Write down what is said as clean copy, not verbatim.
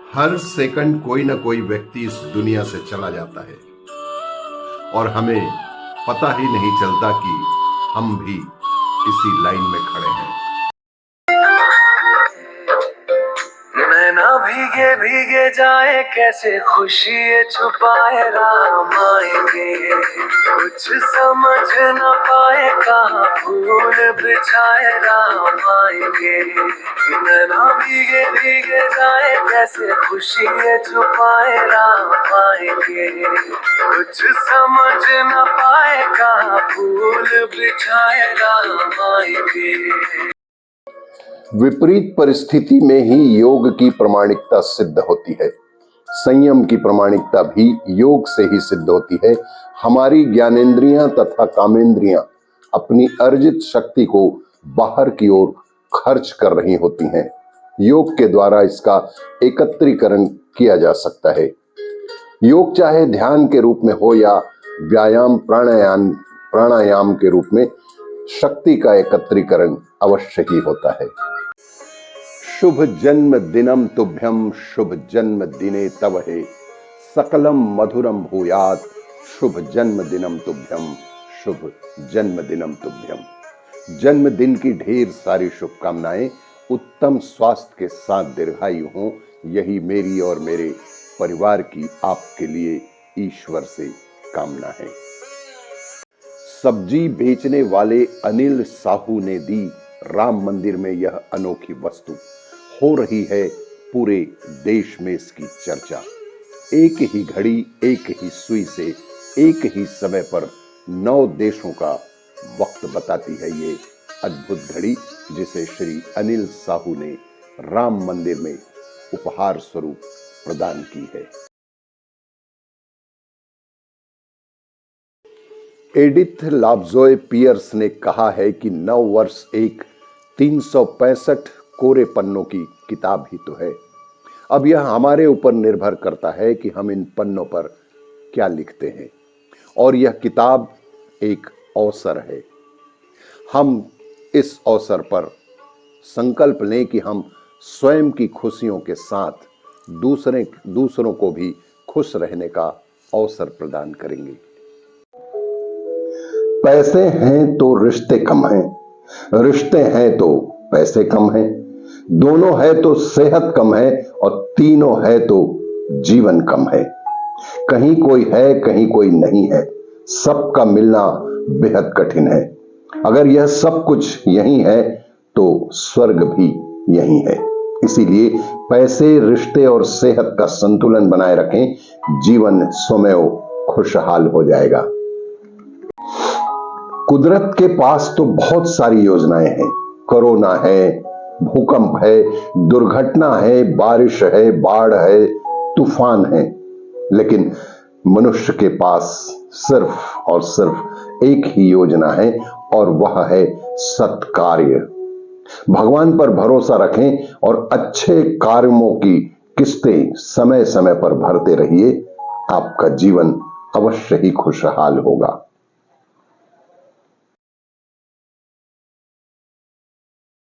हर second कोई ना कोई व्यक्ति इस दुनिया से चला जाता है और हमें पता ही नहीं चलता कि हम भी इसी लाइन में खड़े हैं। नैना भीगे भीगे जाए कैसे खुशी छुपाए राम आएंगे, कुछ समझ न पाए कहाँ फूल बिछाए राम आएंगे। नैना भीगे भीगे जाए कैसे खुशी छुपाए राम आएंगे, कुछ समझ न पाए कहाँ फूल बिछाए राम आएंगे। विपरीत परिस्थिति में ही योग की प्रामाणिकता सिद्ध होती है। संयम की प्रामाणिकता भी योग से ही सिद्ध होती है। हमारी ज्ञानेंद्रियां तथा कामेंद्रियां अपनी अर्जित शक्ति को बाहर की ओर खर्च कर रही होती हैं। योग के द्वारा इसका एकत्रीकरण किया जा सकता है। योग चाहे ध्यान के रूप में हो या व्यायाम प्राणायाम के रूप में, शक्ति का एकत्रीकरण अवश्य ही होता है। शुभ जन्म दिनम तुभ्यम शुभ जन्म दिने तव है, सकलम मधुरम भूयात शुभ जन्म दिनम तुभ्यम शुभ जन्म दिनम तुभ्यम। जन्मदिन की ढेर सारी शुभकामनाएं, उत्तम स्वास्थ्य के साथ दीर्घायु हों, यही मेरी और मेरे परिवार की आपके लिए ईश्वर से कामना है। सब्जी बेचने वाले अनिल साहू ने दी राम मंदिर में यह अनोखी वस्तु। हो रही है पूरे देश में इसकी चर्चा। एक ही घड़ी एक ही सुई से एक ही समय पर 9 देशों का वक्त बताती है ये अद्भुत घड़ी, जिसे श्री अनिल साहू ने राम मंदिर में उपहार स्वरूप प्रदान की है। एडिथ लाब्जोय पियर्स ने कहा है कि 9 वर्ष एक 365 कोरे पन्नों की किताब ही तो है। अब यह हमारे ऊपर निर्भर करता है कि हम इन पन्नों पर क्या लिखते हैं, और यह किताब एक अवसर है। हम इस अवसर पर संकल्प लें कि हम स्वयं की खुशियों के साथ दूसरों को भी खुश रहने का अवसर प्रदान करेंगे। पैसे हैं तो रिश्ते कम हैं, रिश्ते हैं तो पैसे कम हैं, दोनों है तो सेहत कम है, और तीनों है तो जीवन कम है। कहीं कोई है कहीं कोई नहीं है, सबका मिलना बेहद कठिन है। अगर यह सब कुछ यही है तो स्वर्ग भी यही है। इसीलिए पैसे, रिश्ते और सेहत का संतुलन बनाए रखें, जीवन स्वयं खुशहाल हो जाएगा। कुदरत के पास तो बहुत सारी योजनाएं हैं। कोरोना है, भूकंप है, दुर्घटना है, बारिश है, बाढ़ है, तूफान है, लेकिन मनुष्य के पास सिर्फ और सिर्फ एक ही योजना है, और वह है सत्कार्य। भगवान पर भरोसा रखें और अच्छे कार्यों की किस्तें समय समय पर भरते रहिए। आपका जीवन अवश्य ही खुशहाल होगा।